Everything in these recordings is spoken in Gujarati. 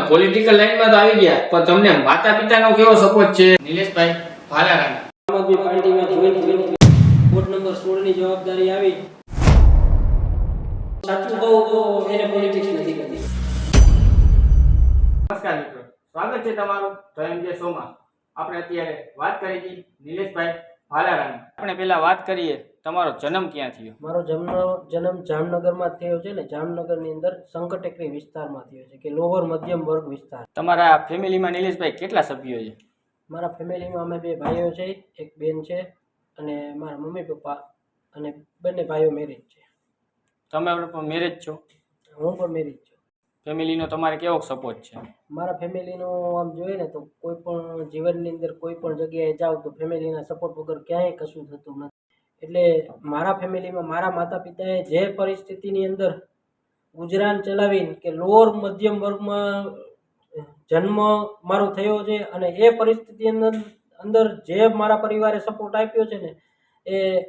પોલિટિકલ લાઈનમાં તો આવી ગયા, પણ તમને માતા પિતાનો કેવો સપોર્ટ છે? નિલેશભાઈ ભાલારાણા આમ આદમી પાર્ટીમાં જોઈન વોર્ડ નંબર 16 ની જવાબદારી આવી. સાચું કહું તો એને પોલિટિક્સ નથી કરતી. નમસ્કાર મિત્રો, સ્વાગત છે તમારું ધનંજય શોમાં. આપણે અત્યારે વાત કરી હતી નિલેશભાઈ ભાલારાણા. આપણે પહેલા વાત કરીએ, તમારો જન્મ ક્યાં થયો? મારો જન્મ જામનગરમાં થયો છે ને જામનગરની અંદર સંકટેકરી વિસ્તારમાં થયો છે કે લોઅર મધ્યમ વર્ગ વિસ્તાર. તમારા ફેમિલીમાં નિલેશભાઈ કેટલા સભ્યો છે? મારા ફેમિલીમાં અમે 2 ભાઈઓ છે, એક બેન છે અને મારા મમ્મી પપ્પા અને બંને ભાઈઓ મેરેજ છે. તમે પણ મેરેજ છો? હું પણ મેરેજ છું. ફેમિલીનો તમારે કેવો સપોર્ટ છે? મારા ફેમિલીનો આમ જોઈએ ને તો કોઈ પણ જીવનની અંદર કોઈ પણ જગ્યાએ જાઓ તો ફેમિલીના સપોર્ટ વગર ક્યાંય કશું થતું નથી. એટલે મારા ફેમિલીમાં મારા માતા પિતાએ જે પરિસ્થિતિની અંદર ગુજરાન ચલાવીને કે લોઅર મધ્યમ વર્ગમાં જન્મ મારો થયો છે અને એ પરિસ્થિતિ અંદર જે મારા પરિવારે સપોર્ટ આપ્યો છે ને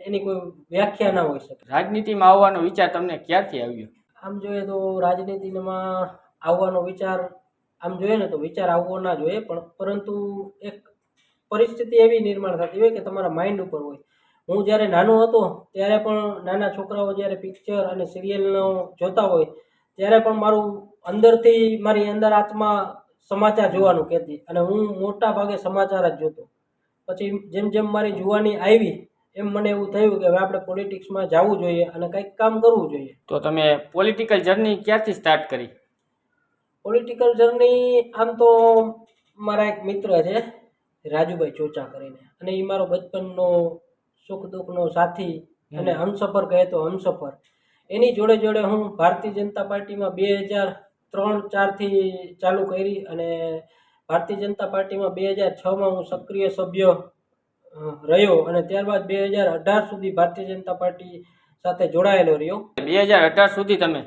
એની કોઈ વ્યાખ્યા ના હોઈ શકે. રાજનીતિમાં આવવાનો વિચાર તમને ક્યારથી આવ્યો? આમ જોઈએ તો રાજનીતિમાં આવવાનો વિચાર આમ જોઈએ ને તો વિચાર આવવો ના જોઈએ, પરંતુ એક પરિસ્થિતિ એવી નિર્માણ થતી હોય કે તમારા માઇન્ડ ઉપર હોય. હું જ્યારે નાનો હતો ત્યારે પણ નાના છોકરાઓ જ્યારે પિક્ચર અને સિરિયલનો જોતા હોય ત્યારે પણ મારું અંદરથી મારી અંદર આત્મા સમાચાર જોવાનું કહેતી અને હું મોટા ભાગે સમાચાર જ જોતો. પછી જેમ જેમ મારી જુવાની આવી એમ મને એવું થયું કે હવે આપણે પોલિટિક્સમાં જવું જોઈએ અને કંઈક કામ કરવું જોઈએ. તો તમે પોલિટિકલ જર્ની ક્યારથી સ્ટાર્ટ કરી? પોલિટિકલ જર્ની આમ તો મારા એક મિત્ર છે રાજુભાઈ ચોચા કરીને, અને એ મારો બચપનનો સુખ દુઃખનો સાથી અને હમસફર કહે તો હમસફર. એની જોડે જોડે હું ભારતીય જનતા પાર્ટીમાં 2003-4 થી ચાલુ કરી અને ભારતીય જનતા પાર્ટીમાં 2006માં હું સક્રિય સભ્ય રહ્યો અને ત્યારબાદ 2018 સુધી ભારતીય જનતા પાર્ટી સાથે જોડાયેલો રહ્યો. 2018 સુધી તમે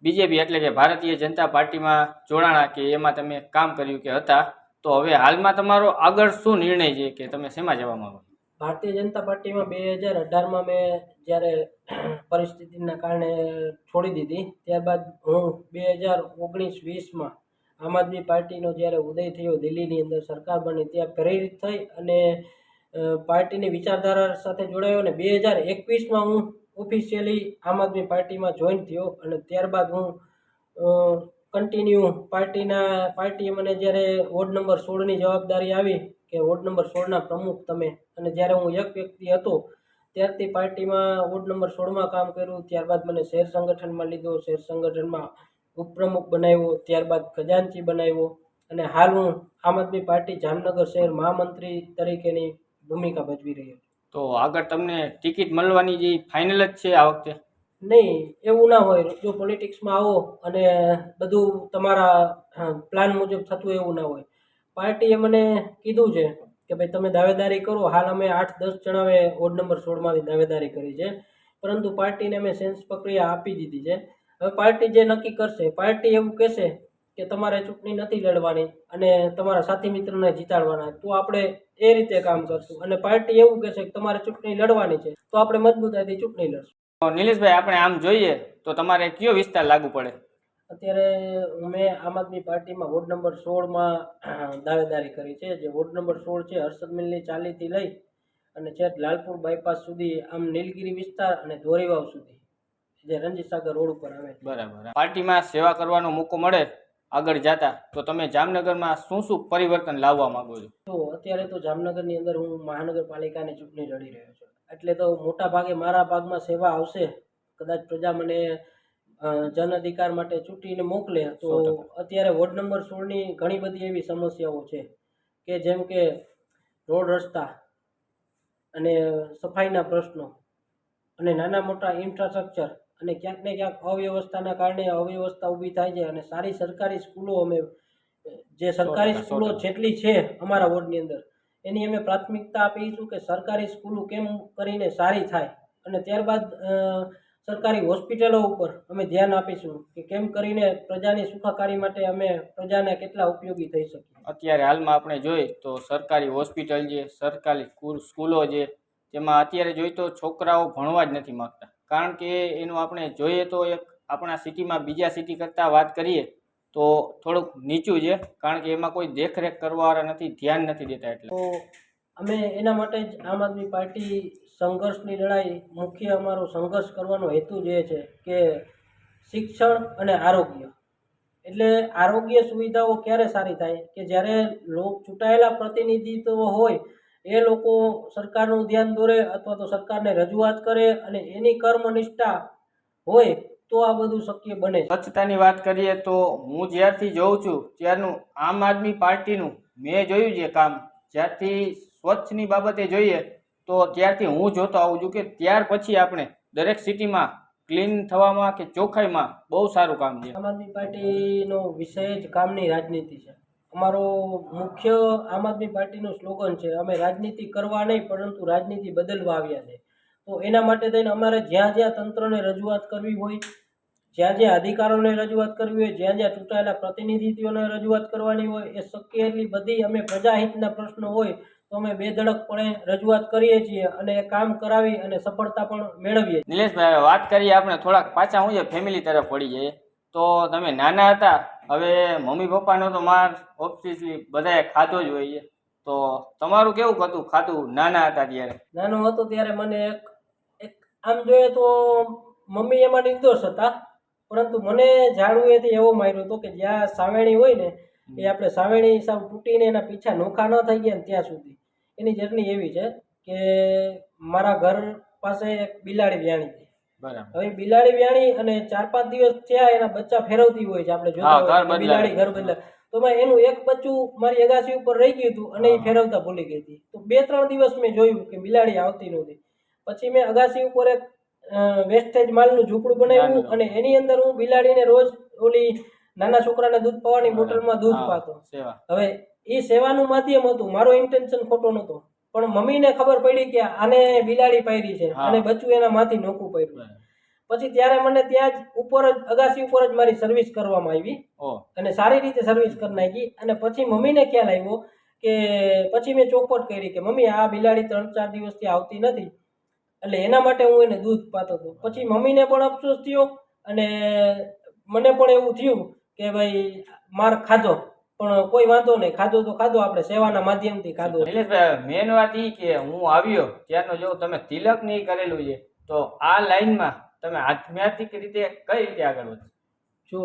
બીજેપી એટલે કે ભારતીય જનતા પાર્ટીમાં જોડાણા કે એમાં તમે કામ કર્યું કે હતા? તો હવે હાલમાં તમારો આગળ શું નિર્ણય છે કે તમે શેમાં જવા માંગો? ભારતીય જનતા પાર્ટીમાં 2018માં મેં જ્યારે પરિસ્થિતિના કારણે છોડી દીધી, ત્યારબાદ હું 2019-20માં આમ આદમી પાર્ટીનો જ્યારે ઉદય થયો, દિલ્હીની અંદર સરકાર બની, ત્યાં પ્રેરિત થઈ અને પાર્ટીની વિચારધારા સાથે જોડાયો અને 2021માં હું ઓફિશિયલી આમ આદમી પાર્ટીમાં જોઈન થયો અને ત્યારબાદ હું કન્ટિન્યુ પાર્ટીએ મને જ્યારે વોર્ડ નંબર 16ની જવાબદારી આવી કે વોર્ડ નંબર 16ના પ્રમુખ તમે, અને જ્યારે હું એક વ્યક્તિ હતો ત્યારથી પાર્ટીમાં વોર્ડ નંબર 16માં કામ કર્યું. ત્યારબાદ મને શહેર સંગઠનમાં લીધો, શહેર સંગઠનમાં ઉપપ્રમુખ બનાવ્યો, ત્યારબાદ ખજાનચી બનાવ્યો અને હાલ હું આમ આદમી પાર્ટી જામનગર શહેર મહામંત્રી તરીકેની ભૂમિકા ભજવી રહ્યો. તો આગળ તમને ટિકિટ મળવાની જે ફાઇનલ જ છે આ વખતે? નહીં, એવું ના હોય. જો પોલિટિક્સમાં આવો અને બધું તમારા પ્લાન મુજબ થતું એવું ના હોય. પાર્ટીએ મને કીધું છે કે ભાઈ તમે દાવેદારી કરો. હાલ અમે 8-10 જણાએ વોર્ડ નંબર 16માંથી દાવેદારી કરી છે, પરંતુ પાર્ટીને અમે સેન્સ પ્રક્રિયા આપી દીધી છે. હવે પાર્ટી જે નક્કી કરશે, પાર્ટી એવું કહેશે કે તમારે ચૂંટણી નથી લડવાની અને તમારા સાથી મિત્રને જીતાડવાના, તો આપણે એ રીતે કામ કરશું. અને પાર્ટી એવું કહેશે કે તમારે ચૂંટણી લડવાની છે, તો આપણે મજબૂતાઈથી ચૂંટણી લડશું. નિલેશભાઈ, આપણે આમ જોઈએ તો તમારે કયો વિસ્તાર લાગુ પડે? અત્યારે મેં આમ આદમી પાર્ટીમાં વોર્ડ નંબર 16માં દાવેદારી કરી છે. જે વોર્ડ નંબર 16 છે, હર્ષદ મિલની ચાલીથી લઈ અને છેક લાલપુર બાયપાસ સુધી, આમ નીલગીરી વિસ્તાર અને ધોરીવાવ સુધી, જે રણજીત સાગર રોડ ઉપર આવે. બરાબર. પાર્ટીમાં સેવા કરવાનો મોકો મળે આગળ જતા, તો તમે જામનગરમાં શું શું પરિવર્તન લાવવા માંગો છો? તો અત્યારે તો જામનગરની અંદર હું મહાનગરપાલિકાની ચૂંટણી લડી રહ્યો છું, એટલે તો મોટા ભાગે મારા ભાગમાં સેવા આવશે. કદાચ પ્રજા મને જન અધિકાર માટે ચૂંટીને મોકલે તો અત્યારે વોર્ડ નંબર 16ની ઘણી બધી એવી સમસ્યાઓ છે કે જેમ કે રોડ રસ્તા અને સફાઈના પ્રશ્નો અને નાના મોટા ઇન્ફ્રાસ્ટ્રક્ચર, અને ક્યાંક ને ક્યાંક અવ્યવસ્થાના કારણે અવ્યવસ્થા ઊભી થાય છે. અને સારી સરકારી સ્કૂલો, અમે જે સરકારી સ્કૂલો જેટલી છે અમારા વોર્ડની અંદર, એની અમે પ્રાથમિકતા આપીશું કે સરકારી સ્કૂલો કેમ કરીને સારી થાય, અને ત્યારબાદ સરકારી હોસ્પિટલો ઉપર અમે ધ્યાન આપીશું કે કેમ કરીને પ્રજાની સુખાકારી માટે અમે પ્રજાને કેટલા ઉપયોગી થઈ શકીએ. અત્યારે હાલમાં આપણે જોઈએ તો સરકારી હોસ્પિટલ છે, સરકારી સ્કૂલો છે, જેમાં અત્યારે જોઈએ તો છોકરાઓ ભણવા જ નથી માગતા. કારણ કે એનું આપણે જોઈએ તો એક આપણા સિટીમાં બીજા સિટી કરતાં વાત કરીએ તો થોડુંક નીચું છે, કારણ કે એમાં કોઈ દેખરેખ કરવાવાળા નથી, ધ્યાન નથી દેતા. એટલે તો અમે એના માટે જ આમ આદમી પાર્ટી સંઘર્ષની લડાઈ, મુખ્ય અમારો સંઘર્ષ કરવાનો હેતુ જ એ છે કે શિક્ષણ અને આરોગ્ય, એટલે આરોગ્ય સુવિધાઓ ક્યારે સારી થાય કે જ્યારે ચૂંટાયેલા પ્રતિનિધિત્વ હોય એ લોકો સરકારનું ધ્યાન દોરે અથવા તો સરકારને રજૂઆત કરે અને એની કર્મનિષ્ઠા હોય તો આ બધું શક્ય બને છે. સ્વચ્છતાની વાત કરીએ તો હું જ્યારથી જોઉં છું ત્યારનું આમ આદમી પાર્ટીનું મેં જોયું છે કામ, જ્યારથી સ્વચ્છની બાબતે જોઈએ તો ત્યારથી હું જોતો આવું છું કે ત્યાર પછી આપણે દરેક સિટીમાં ક્લીન થવામાં કે ચોખ્ખાઈમાં બહુ સારું કામ છે. આમ આદમી પાર્ટીનો વિષય જ કામની રાજનીતિ છે. અમારો મુખ્ય આમ આદમી પાર્ટીનું સ્લોગન છે, અમે રાજનીતિ કરવા નહીં પરંતુ રાજનીતિ બદલવા આવ્યા છે. તો એના માટે થઈને અમારે જ્યાં જ્યાં તંત્રને રજૂઆત કરવી હોય, જ્યાં જ્યાં અધિકારોને રજૂઆત કરવી હોય, જ્યાં જ્યાં ચૂંટાયેલા પ્રતિનિધિત્વોને રજૂઆત કરવાની હોય, એ શક્ય એટલી બધી અમે પ્રજાહિતના પ્રશ્નો હોય તો અમે બેધડકપણે રજૂઆત કરીએ છીએ અને એ કામ કરાવી અને સફળતા પણ મેળવીએ. નિલેશભાઈ, હવે વાત કરીએ આપણે થોડાક પાછા હું છે ફેમિલી તરફ પડી જઈએ. તો તમે નાના હતા, હવે મમ્મી પપ્પાનો તો માર ઓબ્વિયસલી બધાએ ખાધો જ હોય છે, તો તમારું કેવું હતું ખાધું નાના હતા ત્યારે? નાનો હતો ત્યારે મને એક આમ જોઈએ તો મમ્મી એમાં નિર્દોષ હતા, પરંતુ મને ઝાડુએથી એવો માર્યો હતો કે જ્યાં સાવેણી હોય ને એ આપણે સાવેણી સાવ તૂટીને એના પીછા નોખા ન થઈ ગયા ને ત્યાં સુધી એની જર્ની એવી છે કે મારા ઘર પાસે એક બિલાડી વ્યાણી હતી. બરાબર. હવે બિલાડી વ્યાણી અને 4-5 દિવસ થયા એના બચ્ચા ફેરવતી હોય છે, આપણે જોતા હોય બિલાડી ઘર બદલાય, તો મેં એનું એક બચ્ચું મારી અગાસી ઉપર રહી ગયું હતું અને એ ફેરવતા ભૂલી ગઈ હતી. તો 2-3 દિવસ મેં જોયું કે બિલાડી આવતી નહોતી. પછી મેં અગાસી ઉપર એક વેસ્ટેજ માલનું ઝૂંપડું બનાવ્યું અને એની અંદર હું બિલાડીને રોજ ઓલી નાના છોકરાને દૂધ પાવાની બોટલમાં દૂધ પાતો. હવે એ સેવાનું માધ્યમ હતું, મારો ઇન્ટેન્શન ખોટો નહોતો, પણ મમ્મીને ખબર પડી કે આને બિલાડી પાયરી છે અને બચ્ચું એના માંથી નોખું પડ્યું. પછી ત્યારે મને ત્યાં જ ઉપર જ અગાસી ઉપર જ મારી સર્વિસ કરવામાં આવી અને સારી રીતે સર્વિસ કરી નાખી. અને પછી મમ્મીને ખ્યાલ આવ્યો કે પછી મેં ચોખવટ કરી કે મમ્મી આ બિલાડી 3-4 દિવસથી આવતી નથી, એટલે એના માટે હું એને દૂધ પાતો હતો. પછી મમ્મીને પણ અફસોસ થયો અને મને પણ એવું થયું કે ભાઈ માર ખાધો, પણ કોઈ વાંધો નહીં, ખાધો તો ખાધો, આપણે સેવાના માધ્યમથી ખાધો. નિલેશભાઈ, મેન વાત એ કે હું આવ્યો ત્યારનો જો તમે તિલક નહીં કરેલું છે, તો આ લાઈનમાં તમે આધ્યાત્મિક રીતે કઈ રીતે આગળ વધો? જો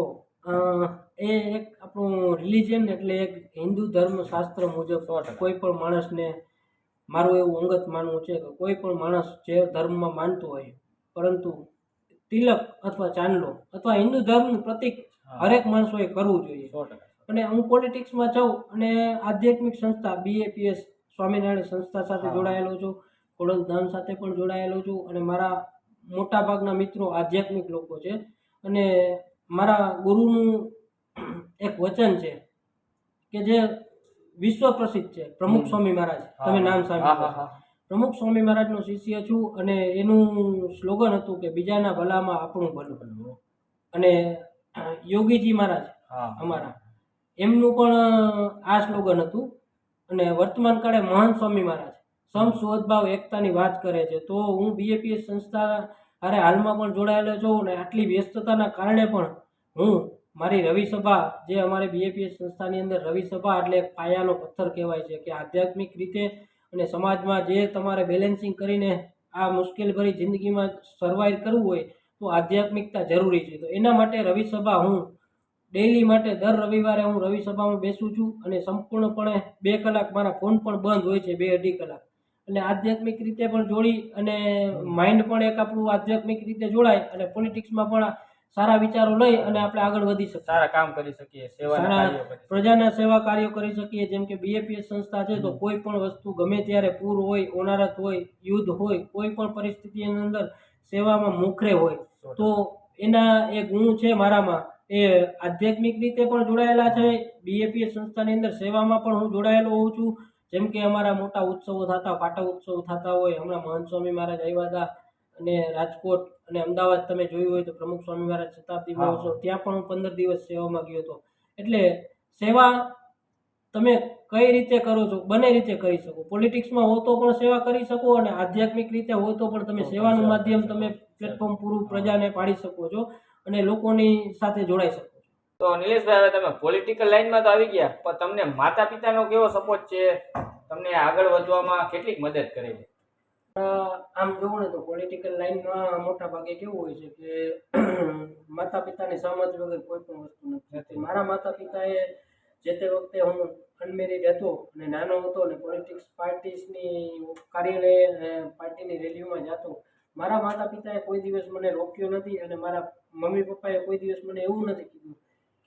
એ એક આપણું રિલિજન એટલે એક હિન્દુ ધર્મ શાસ્ત્ર મુજબ કોઈ પણ માણસને, મારું એવું અંગત માનવું છે કે કોઈ પણ માણસ જે ધર્મમાં માનતો હોય, પરંતુ તિલક અથવા ચાંદલો અથવા હિન્દુ ધર્મનું પ્રતિક હરેક માણસોએ કરવું જોઈએ. અને હું પોલિટિક્સમાં જાઉં અને આધ્યાત્મિક સંસ્થા BAPS સ્વામિનારાયણ સંસ્થા સાથે જોડાયેલો છું, ખોડલધામ સાથે પણ જોડાયેલો છું અને મારા મોટાભાગના મિત્રો આધ્યાત્મિક લોકો છે. અને મારા ગુરુનું એક વચન છે કે જે વિશ્વ પ્રસિદ્ધ છે, પ્રમુખ સ્વામી મહારાજ, તમે નામ સાંભળ્યું. પ્રમુખ સ્વામી મહારાજનો શિષ્ય છું અને એનું સ્લોગન હતું કે બીજાના ભલામાં આપણું ભલું. અને યોગીજી મહારાજ અમારા, એમનું પણ આ સ્લોગન હતું. અને વર્તમાન કાળે મહાન સ્વામી મહારાજ સમ સદભાવ એકતાની વાત કરે છે. તો હું BAPS સંસ્થા અરે હાલમાં પણ જોડાયેલો છું અને આટલી વ્યસ્તતાના કારણે પણ હું મારી રવિ સભા, જે અમારી BAPS સંસ્થાની અંદર રવિ સભા એટલે એક પાયાનો પથ્થર કહેવાય છે કે આધ્યાત્મિક રીતે અને સમાજમાં જે તમારે બેલેન્સિંગ કરીને આ મુશ્કેલભરી જિંદગીમાં સર્વાઈવ કરવું હોય તો આધ્યાત્મિકતા જરૂરી છે. તો એના માટે રવિ સભા હું ડેઈલી માટે દર રવિવારે હું રવિ સભામાં બેસું છું અને સંપૂર્ણપણે 2 કલાક મારા ફોન પણ બંધ હોય છે, 2-2.5 કલાક. એટલે આધ્યાત્મિક રીતે પણ જોડી અને માઇન્ડ પણ એક આપણું આધ્યાત્મિક રીતે જોડાય અને પોલિટિક્સમાં પણ સારા વિચારો લઈ અને આપણે આગળ વધી શકીએ, સારા કામ કરી શકીએ, પ્રજાના સેવા કાર્યો કરી શકીએ. જેમ કે BAPS સંસ્થા છે તો કોઈ પણ વસ્તુ ગમે ત્યારે પૂર હોય, ઓનારત હોય, યુદ્ધ હોય, કોઈ પણ પરિસ્થિતિની અંદર સેવામાં મોખરે હોય તો એના એક ગુણ છે મારામાં, એ આધ્યાત્મિક રીતે પણ જોડાયેલા છે. BAPS સંસ્થાની અંદર સેવામાં પણ હું જોડાયેલો હોઉં છું. જેમ કે અમારા મોટા ઉત્સવો થતા, પાટા ઉત્સવ થતા હોય, હમણાં મહંત સ્વામી મહારાજ આવ્યા હતા અને રાજકોટ અને અમદાવાદ તમે જોયું હોય તો પ્રમુખ સ્વામી મહારાજ શતાબ્દી મહોત્સવ, ત્યાં પણ હું 15 દિવસ સેવામાં ગયો હતો. એટલે સેવા તમે કઈ રીતે કરો છો, બંને રીતે કરી શકો. પોલિટિક્સમાં હો તો પણ સેવા કરી શકો અને આધ્યાત્મિક રીતે હો તો પણ તમે સેવાનું માધ્યમ, તમે પ્લેટફોર્મ પૂરું પ્રજાને પાડી શકો છો અને લોકોની સાથે જોડાઈ શકો છો. તો નિલેશભાઈ, હવે તમે પોલિટિકલ લાઈનમાં તો આવી ગયા, પણ તમને માતા પિતાનો કેવો સપોર્ટ છે? તમને આગળ વધવામાં કેટલીક મદદ કરે છે? આમ જોવું ને તો પોલિટિકલ લાઈનમાં મોટા ભાગે કેવું હોય છે કે માતા પિતાની સહમત વગર કોઈ પણ વસ્તુ નથી. મારા માતા પિતાએ જે તે વખતે હું અનમેરિડ હતો અને નાનો હતો અને પોલિટિક્સ પાર્ટીની કાર્યાલય પાર્ટીની રેલીઓમાં જતો, મારા માતા પિતાએ કોઈ દિવસ મને રોક્યો નથી અને મારા મમ્મી પપ્પાએ કોઈ દિવસ મને એવું નથી કીધું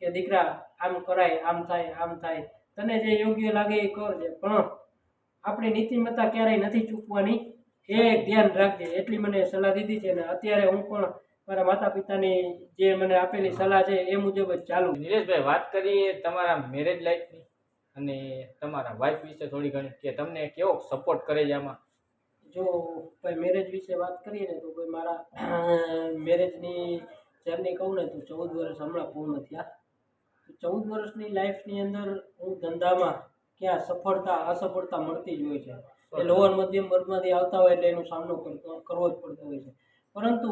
કે દીકરા આમ કરાય, આમ થાય, તને જે યોગ્ય લાગે એ કરજે, પણ આપણી નીતિમત્તા ક્યારેય નથી ચૂકવાની, એ ધ્યાન રાખજે, એટલી મને સલાહ દીધી છે. અને અત્યારે હું પણ મારા માતા પિતાની જે મને આપેલી સલાહ છે એ મુજબ જ ચાલુ. નિલેશભાઈ, વાત કરીએ તમારા મેરેજ લાઈફની અને તમારા વાઈફ વિશે થોડી ઘણી, કે તમને કેવો સપોર્ટ કરે છે આમાં? જો ભાઈ મેરેજ વિશે વાત કરીએ ને તો ભાઈ મારા મેરેજની જર્ની કહું ને તો 14 વર્ષ હમણાં પૂર્ણ થયા. 14 વર્ષની લાઈફની અંદર હું ધંધામાં ક્યાં સફળતા અસફળતા મળતી જ હોય છે. એ લોઅર મધ્યમ વર્ગમાંથી આવતા હોય એટલે એનો સામનો કરવો જ પડતો હોય છે. પરંતુ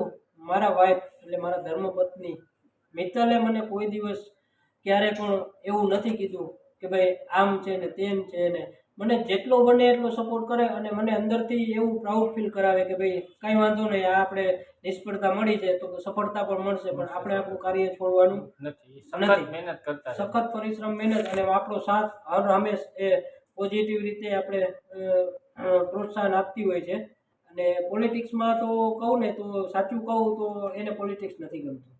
મારા વાઈફ એટલે મારા ધર્મપત્ની મિત્તલે મને કોઈ દિવસ ક્યારે પણ એવું નથી કીધું કે ભાઈ આમ છે ને તેમ છે ને, મને જેટલો બને એટલો સપોર્ટ કરે અને મને અંદરથી એવું પ્રાઉડ ફીલ કરાવે કે ભાઈ કાંઈ વાંધો નહીં, આ આપણે નિષ્ફળતા મળી છે તો સફળતા પણ મળશે, પણ આપણે આપણું કાર્ય છોડવાનું નથી. સખત પરિશ્રમ, મહેનત અને આપણો સાથ હર હંમેશ એ પોઝિટિવ રીતે આપણે પ્રોત્સાહન આપતી હોય છે. અને પોલિટિક્સમાં તો કહું ને તો સાચું કહું તો એને પોલિટિક્સ નથી ગમતું,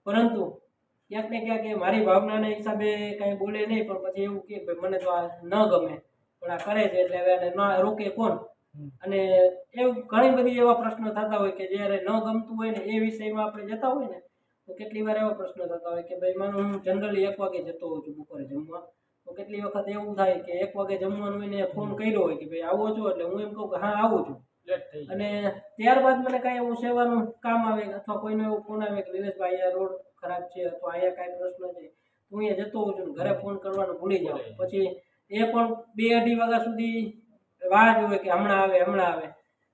પરંતુ ક્યાંક ને ક્યાંક એ મારી ભાવનાના હિસાબે કાંઈ બોલે નહીં, પણ પછી એવું કે ભાઈ મને તો આ ન ગમે પણ આ કરે છે એટલે હવે એને ના રોકે કોણ. અને એવું ઘણી બધી એવા પ્રશ્નો થતા હોય કે જ્યારે ન ગમતું હોય ને એ વિષયમાં આપણે જતા હોય ને તો કેટલી વાર એવા પ્રશ્નો થતા હોય કે ભાઈ માનો હું જનરલી 1 વાગે જતો હોઉં છું બપોરે જમવા, તો કેટલી વખત એવું થાય કે 1 વાગે જમવાનું હોય ને ફોન કર્યો હોય કે ભાઈ આવો છો, એટલે હું એમ કહું કે હા આવું છું. અને ત્યારબાદ મને કાંઈ એવું સેવાનું કામ આવે અથવા કોઈનો એવો ફોન આવે કે નિલેશભાઈ અહીંયા રોડ ખરાબ છે અથવા અહીંયા કાંઈ પ્રશ્ન છે, તો અહીંયા જતો હોઉં છું, ઘરે ફોન કરવાનું ભૂલી જાઉં. પછી એ પણ 2-2:30 વાગ્યા સુધી વાહ જોવે કે હમણાં આવે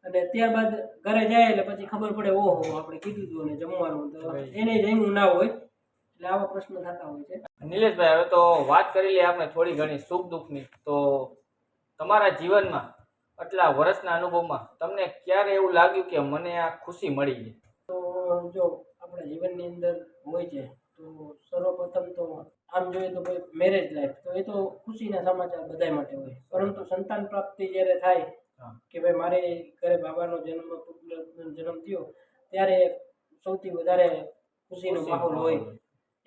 અને ત્યારબાદ ઘરે જાય એટલે પછી ખબર પડે ઓહો આપણે કીધું હતું ને જમવાનું, તો એને જમ્યું ના હોય, એટલે આવા પ્રશ્નો થતા હોય છે. નિલેશભાઈ, હવે તો વાત કરી લઈએ આપણે થોડી ઘણી સુખ દુઃખની. તો તમારા જીવનમાં આટલા વર્ષના અનુભવમાં તમને ક્યારે એવું લાગ્યું કે મને આ ખુશી મળી છે? તો જો આપણા જીવનની અંદર હોય છે તો સર્વપ્રથમ તો આમ જોઈએ તો ભાઈ મેરેજ લાઈફ તો એ તો ખુશીના સમાચાર બધા માટે હોય, પરંતુ સંતાન પ્રાપ્તિ જ્યારે થાય કે ભાઈ મારે ઘરે બાબાનો જન્મ થયો ત્યારે સૌથી વધારે ખુશીનો માહોલ હોય,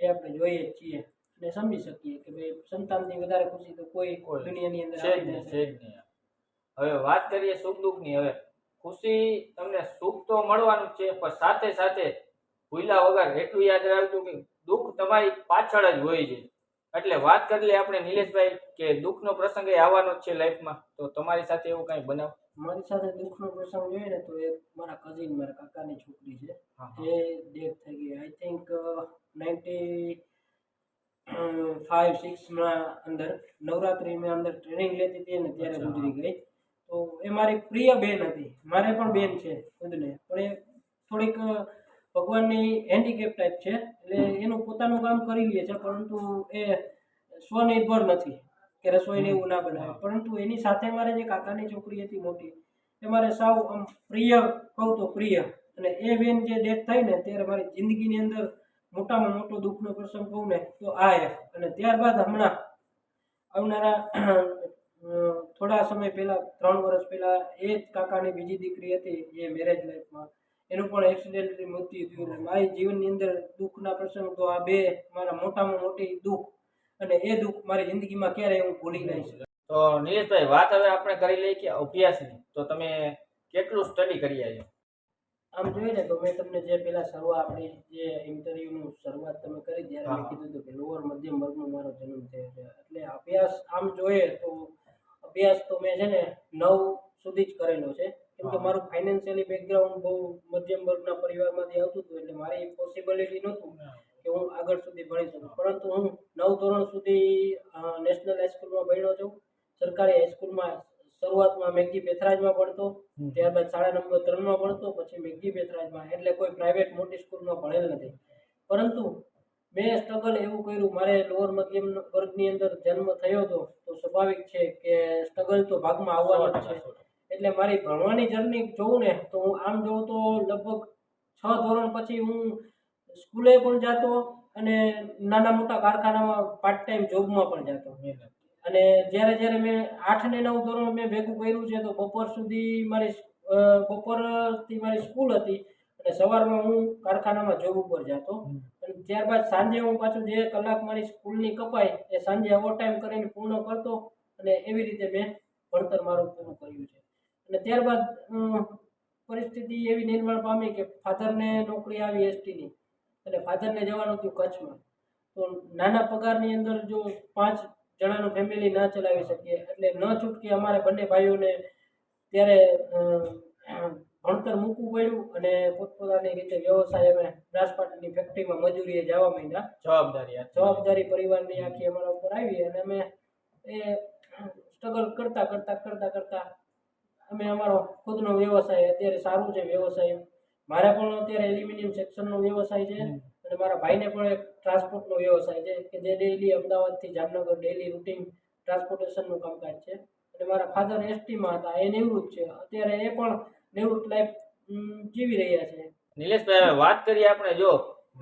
એ આપણે જોઈએ જ છીએ અને સમજી શકીએ કે ભાઈ સંતાનથી વધારે ખુશી તો કોઈ દુનિયાની અંદર છે જ નહીં. હવે વાત કરીએ સુખ દુઃખની. હવે ખુશી તમને સુખ તો મળવાનું જ છે, પણ સાથે સાથે ભૂલ્યા વગર એટલું યાદ રાખજો કે દુઃખ તમારી પાછળ જ હોય છે. એટલે વાત કરી લઈએ આપણે નિલેશભાઈ કે દુઃખનો પ્રસંગ એ આવવાનો જ છે લાઈફમાં, તો તમારી સાથે એવું કાંઈ બનાવ? મારી સાથે દુઃખનો પ્રસંગ જોઈએ ને તો એ મારા કઝિન, મારા કાકાની છોકરી છે, એ ડેથ થઈ ગઈ. આઈ થિંક 95-96 અંદર નવરાત્રીમાં અંદર ટ્રેનિંગ લેતી હતી અને ત્યારે ગુજરી ગઈ. તો એ મારી પ્રિય બેન હતી, મારે પણ બેન છે ખુદને, પણ એ થોડીક ભગવાનની હેન્ડીકેપ ટાઈપ છે, એટલે એનું પોતાનું કામ કરી લે છે, પરંતુ એ સ્વનિર્ભર નથી કે રસોઈને એવું ના બનાવે. પરંતુ એની સાથે મારે જે કાકાની છોકરી હતી મોટી, એ મારે સાવ આમ પ્રિય કહું તો પ્રિય, અને એ બેન જે ડેથ થઈ ને ત્યારે મારી જિંદગીની અંદર મોટામાં મોટો દુઃખનો પ્રસંગ કહું ને તો આ એક. અને ત્યારબાદ હમણાં આવનારા થોડા સમય પહેલાં 3 વર્ષ પહેલાં એ જ કાકાની બીજી દીકરી હતી જે મેરેજ લાઈફમાં, એનું પણ એક્સિડેન્ટલી મૃત્યુ થયું. મારી જીવનની અંદર દુઃખના પ્રસંગ તો આ બે મારા મોટામાં મોટી દુઃખ, અને એ દુઃખ મારી જિંદગીમાં ક્યારેય હું ભૂલી નહીં શકું. તો નિલેશભાઈ, વાત હવે આપણે કરી લઈએ કે અભ્યાસની. તો તમે કેટલું સ્ટડી કર્યા છો? આમ જોઈએ ને તો મેં તમને જે પેલા શરૂઆત આપણી જે ઇન્ટરવ્યુનું શરૂઆત તમે કરી ત્યારે મેં કીધું હતું કે લોઅર મધ્યમ વર્ગનો મારો જન્મ થયો છે, એટલે અભ્યાસ આમ જોઈએ તો અભ્યાસ તો મેં છે ને 9 સુધી જ કરેલો છે, કેમ કે મારું ફાઇનાન્શિયલી બેકગ્રાઉન્ડ બહુ મધ્યમ વર્ગના પરિવારમાંથી આવતું હતું, એટલે મારી પોસિબિલિટી નહોતું કે હું આગળ સુધી ભણી શકું. પરંતુ હું 9 ધોરણ સુધી નેશનલ હાઈસ્કૂલમાં ભણ્યો છું. સરકારી હાઈસ્કૂલમાં શરૂઆતમાં મેઘજી પેથરાજમાં ભણતો, ત્યારબાદ શાળા નંબર 3માં ભણતો, પછી મેઘજી પેથરાજમાં, એટલે કોઈ પ્રાઇવેટ મોટી સ્કૂલમાં ભણેલ નથી. પરંતુ મેં સ્ટ્રગલ એવું કર્યું, મારે લોઅર મધ્યમ વર્ગની અંદર જન્મ થયો હતો, તો સ્વાભાવિક છે કે સ્ટ્રગલ તો ભાગમાં આવવાનું જ છે. એટલે મારી ભણવાની જર્ની જોઉં ને તો હું આમ જોઉં તો લગભગ 6 ધોરણ પછી હું સ્કૂલે પણ જતો અને નાના મોટા કારખાનામાં પાર્ટ ટાઈમ જોબમાં પણ જતો. અને જ્યારે મેં 8 ને 9 ધોરણ મેં ભેગું કર્યું છે, તો બપોર સુધી બપોરથી મારી સ્કૂલ હતી અને સવારમાં હું કારખાનામાં જોબ ઉપર જતો. અને ત્યારબાદ સાંજે હું પાછું જે કલાક મારી સ્કૂલની કપાય એ સાંજે ઓવર ટાઈમ કરીને પૂર્ણ કરતો અને એવી રીતે મેં ભણતર મારું પૂરું કર્યું છે. અને ત્યારબાદ પરિસ્થિતિ એવી નિર્માણ પામી કે ફાધરને નોકરી આવી એસટીની અને ફાધરને જવાનું હતું કચ્છમાં. તો નાના પગારની અંદર જો 5 જણાનું ફેમિલી ના ચલાવી શકીએ એટલે ન છૂટકે અમારે બંને ભાઈઓને ત્યારે ભણતર મૂકવું પડ્યું અને પોતપોતાની રીતે વ્યવસાય અમે નાસપાટીની ફેક્ટરીમાં મજૂરીએ જવા માંડ્યા. જવાબદારી પરિવારની આખી અમારા ઉપર આવી અને અમે એ સ્ટ્રગલ કરતા અમે અમારો ખુદનો વ્યવસાય, અત્યારે સારું છે વ્યવસાય. મારે પણ અત્યારે એલ્યુમિનિયમ સેક્શનનો વ્યવસાય છે અને મારા ભાઈને પણ એક ટ્રાન્સપોર્ટનો વ્યવસાય છે કે જે ડેઈલી અમદાવાદથી જામનગર ડેઈલી રૂટીન ટ્રાન્સપોર્ટેશનનું કામકાજ છે. અને મારા ફાધર એસટીમાં હતા, એ નિવૃત્ત છે, અત્યારે એ પણ નિવૃત્ત લાઈફ જીવી રહ્યા છે. નિલેશભાઈ, હવે વાત કરીએ આપણે. જો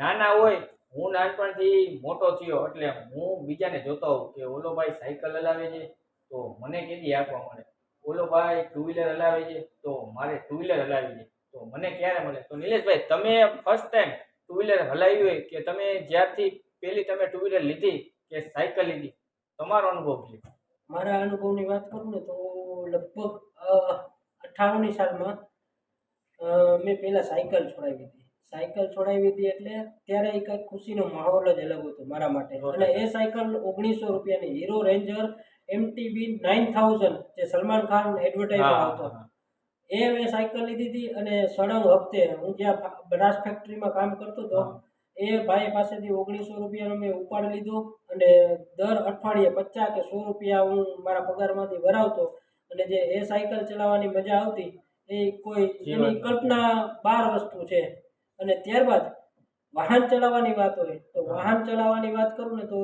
નાના હોય, હું નાનપણથી મોટો થયો એટલે હું બીજાને જોતો હોઉં કે ઓલો ભાઈ સાયકલ હલાવે છે તો મને કેદી આપવા મળે, ઓલો ભાઈ 2 વ્હીલર હલાવે છે તો મારે 2 વ્હીલર હલાવી છે તો મને ક્યારે મળે. તો નિલેશભાઈ, તમે ફર્સ્ટ ટાઈમ 2 વ્હીલર હલાવી હોય કે તમે જ્યારથી પહેલી તમે 2 વ્હીલર લીધી કે સાયકલ લીધી, તમારો અનુભવ છે? મારા અનુભવની વાત કરું ને તો લગભગ 98ની સાલમાં મેં પહેલા સાયકલ છોડાવી હતી એટલે ત્યારે એક ખુશીનો માહોલ જ અલગ હતો મારા માટે. અને એ સાયકલ 1900 રૂપિયાની હીરો રેન્જર MTB 9000 જે સલમાન ખાન એડવર્ટાઇઝમાં આવતો, એ મેં સાયકલ લીધી હતી. અને સળંગ હપ્તે હું જ્યાં બનાસ ફેક્ટરીમાં કામ કરતો હતો એ ભાઈ પાસેથી 1900 રૂપિયાનો મેં ઉપાડ લીધો અને દર અઠવાડિયે 50 કે 100 રૂપિયા હું મારા પગારમાંથી ભરાવતો. અને જે એ સાયકલ ચલાવવાની મજા આવતી એ કોઈ એની કલ્પના બહાર વસ્તુ છે. અને ત્યારબાદ વાહન ચલાવવાની વાત હોય તો વાહન ચલાવવાની વાત કરું ને તો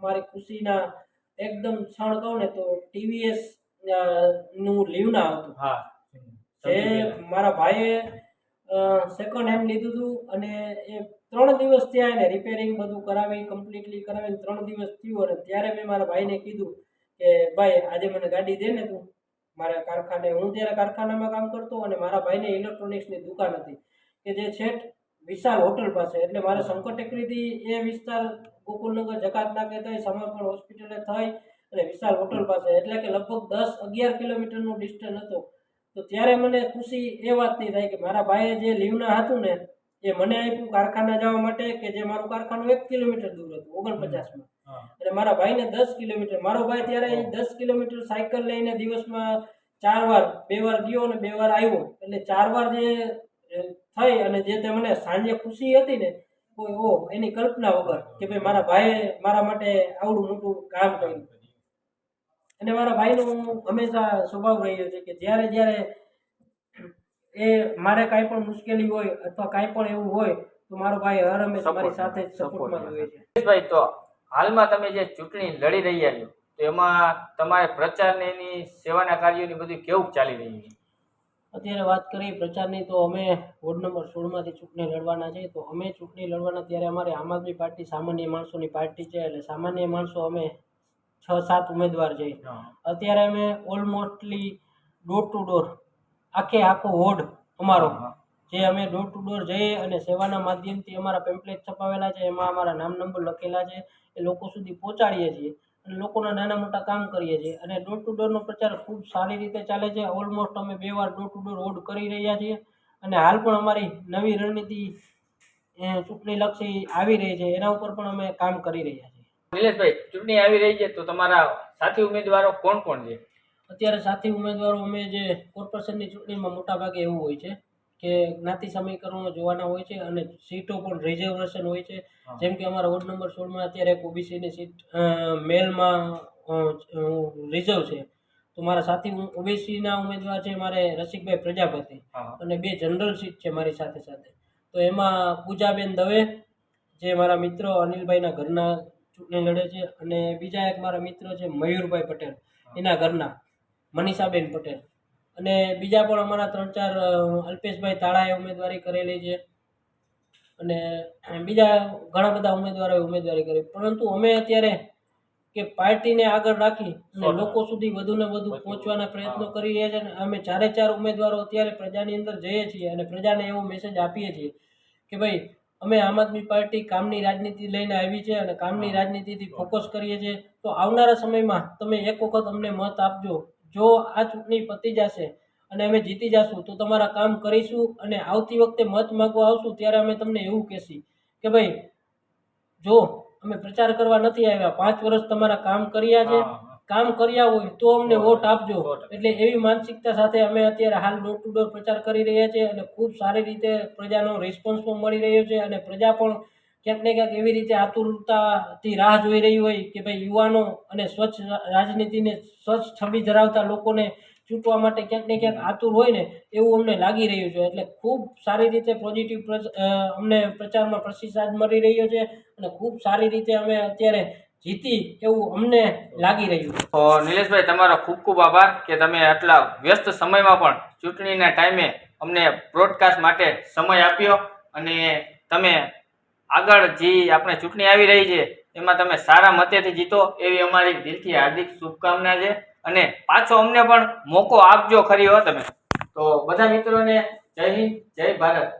મારી ખુશીના એકદમ ક્ષણ કહું ને તો TVS નું લીવના હતું, જે મારા ભાઈએ સેકન્ડ હેન્ડ લીધું હતું. અને એ 3 દિવસ ત્યાં એને રિપેરિંગ બધું કમ્પ્લીટલી કરાવીને 3 દિવસ થયું. અને ત્યારે મેં મારા ભાઈને કીધું કે ભાઈ આજે મને ગાડી દે ને તું મારા કારખાને. હું ત્યારે કારખાનામાં કામ કરતો અને મારા ભાઈને ઇલેક્ટ્રોનિક્સની દુકાન હતી કે જે છેટ વિશાલ હોટલ પાસે, એટલે મારે શંકર ટેકરીથી એ વિસ્તાર ગોકુલનગર જકાત નાકે થઈ સમર્પણ હોસ્પિટલે થઈ અને વિશાલ હોટલ પાસે, એટલે કે લગભગ 10-11 કિલોમીટરનું ડિસ્ટન્સ હતો. તો ત્યારે મને ખુશી એ વાતની થાય કે મારા ભાઈએ જે લીવના હતું ને એ મને આપ્યું કારખાના જવા માટે, કે જે મારું કારખાનું 1 કિલોમીટર દૂર હતું 49માં, અને મારા ભાઈને 10 કિલોમીટર. મારો ભાઈ ત્યારે 10 કિલોમીટર સાયકલ લઈને દિવસમાં 4 વાર, 2 વાર ગયો અને 2 વાર આવ્યો, એટલે 4 વાર જે થઈ અને જે તે મને સાંજે ખુશી હતી ને કોઈ એની કલ્પના વગર કે ભાઈ મારા ભાઈએ મારા માટે આવડું મોટું કામ કર્યું. અને મારા ભાઈનો હંમેશા સ્વભાવ રહ્યો છે કે જ્યારે એ મારે કાંઈ પણ મુશ્કેલી હોય અથવા કાંઈ પણ એવું હોય તો મારો ભાઈ હર હંમેશા મારી સાથે સપોર્ટમાં જ હોય છે. ભાઈ, તો હાલમાં તમે જે ચૂંટણી લડી રહ્યા છો તો એમાં તમારે પ્રચાર ને એની સેવાના કાર્યોની બધું કેવું ચાલી રહ્યું છે? અત્યારે વાત કરીએ પ્રચારની તો અમે વોર્ડ નંબર 16માંથી ચૂંટણી લડવાના છે. તો અમે ચૂંટણી લડવાના ત્યારે અમારી આમ આદમી પાર્ટી સામાન્ય માણસોની પાર્ટી છે, એટલે સામાન્ય માણસો અમે 6-7 ઉમેદવાર છે. અત્યારે અમે ઓલમોસ્ટલી ડોર ટુ ડોર આખો વોર્ડ અમારો જે અમે ડોર ટુ ડોર જઈએ અને સેવાના માધ્યમથી અમારા પેમ્પલેટ છપાવેલા છે, એમાં અમારા નામ નંબર લખેલા છે, એ લોકો સુધી પહોંચાડીએ છીએ અને લોકોના નાના મોટા કામ કરીએ છીએ. અને ડોર ટુ ડોરનો પ્રચાર ખૂબ સારી રીતે ચાલે છે. ઓલમોસ્ટ અમે 2 વાર ડોર ટુ ડોર વોર્ડ કરી રહ્યા છીએ અને હાલ પણ અમારી નવી રણનીતિ ચૂંટણીલક્ષી આવી રહી છે, એના ઉપર પણ અમે કામ કરી રહ્યા છીએ. નિલેશભાઈ, ચૂંટણી આવી રહી છે તો તમારા સાથી ઉમેદવારો કોણ છે? અત્યારે સાથી ઉમેદવારો અમે જે કોર્પોરેશનની ચૂંટણીમાં મોટા ભાગે એવું હોય છે કે જ્ઞાતિ સમીકરણો જોવાના હોય છે અને સીટો પણ રિઝર્વેશન હોય છે. જેમ કે અમારા વોર્ડ નંબર 16માં અત્યારે એક ઓબીસીની સીટ મેલમાં રિઝર્વ છે. તો મારા સાથી ઓબીસીના ઉમેદવાર છે મારે રસિકભાઈ પ્રજાપતિ, અને 2 જનરલ સીટ છે મારી સાથે. તો એમાં પૂજાબેન દવે જે મારા મિત્રો અનિલભાઈના ઘરના ચૂંટણી લડે છે, અને બીજા એક મારા મિત્ર છે મયુરભાઈ પટેલ, એના ઘરના મનીષાબેન પટેલ, અને બીજા પણ અમારા 3-4 અલ્પેશભાઈ તાળાએ ઉમેદવારી કરેલી છે, અને બીજા ઘણા બધા ઉમેદવારોએ ઉમેદવારી કરી. પરંતુ અમે અત્યારે કે પાર્ટીને આગળ રાખી અને લોકો સુધી વધુ ને વધુ પહોંચવાના પ્રયત્નો કરી રહ્યા છે. અને અમે 4 ઉમેદવારો અત્યારે પ્રજાની અંદર જઈએ છીએ અને પ્રજાને એવો મેસેજ આપીએ છીએ કે ભાઈ અમે આમ આદમી પાર્ટી કામની રાજનીતિ લઈને આવી છે અને કામની રાજનીતિથી ફોકસ કરીએ છીએ. તો આવનારા સમયમાં તમે એક વખત અમને મત આપજો. જો આ ચૂંટણી પતી જશે અને અમે જીતી જશું તો તમારા કામ કરીશું, અને આવતી વખતે મત માંગવા આવશું ત્યારે અમે તમને એવું કહેશી કે ભાઈ જો અમે પ્રચાર કરવા નથી આવ્યા, 5 વર્ષ તમારા કામ કર્યા છે, કામ કર્યા હોય તો અમને વોટ આપજો. એટલે એવી માનસિકતા સાથે અમે અત્યારે હાલ ડોર ટુ ડોર પ્રચાર કરી રહ્યા છીએ, અને ખૂબ સારી રીતે પ્રજાનો રિસ્પોન્સ પણ મળી રહ્યો છે. અને પ્રજા પણ ક્યાંક ને ક્યાંક એવી રીતે આતુરતાથી રાહ જોઈ રહી હોય કે ભાઈ યુવાનો અને સ્વચ્છ રાજનીતિને સ્વચ્છ છબી ધરાવતા લોકોને ચૂંટવા માટે ક્યાંક ને ક્યાંક આતુર હોય ને એવું અમને લાગી રહ્યું છે. એટલે ખૂબ સારી રીતે પોઝિટિવ અમને પ્રચારમાં પ્રતિસાદ મળી રહ્યો છે, અને ખૂબ સારી રીતે અમે અત્યારે જીતી એવું અમને લાગી રહ્યું છે. તો નિલેશભાઈ, તમારો ખૂબ ખૂબ આભાર કે તમે આટલા વ્યસ્ત સમયમાં પણ ચૂંટણીના ટાઈમે અમને બ્રોડકાસ્ટ માટે સમય આપ્યો, અને તમે આગળ જે આપણે ચૂંટણી આવી રહી છે એમાં તમે સારા મતેથી જીતો એવી અમારી દિલથી હાર્દિક શુભકામના છે. અને પાછો અમને પણ મોકો આપજો ખરી હો તમે. તો બધા મિત્રોને જય હિન્દ, જય ભારત.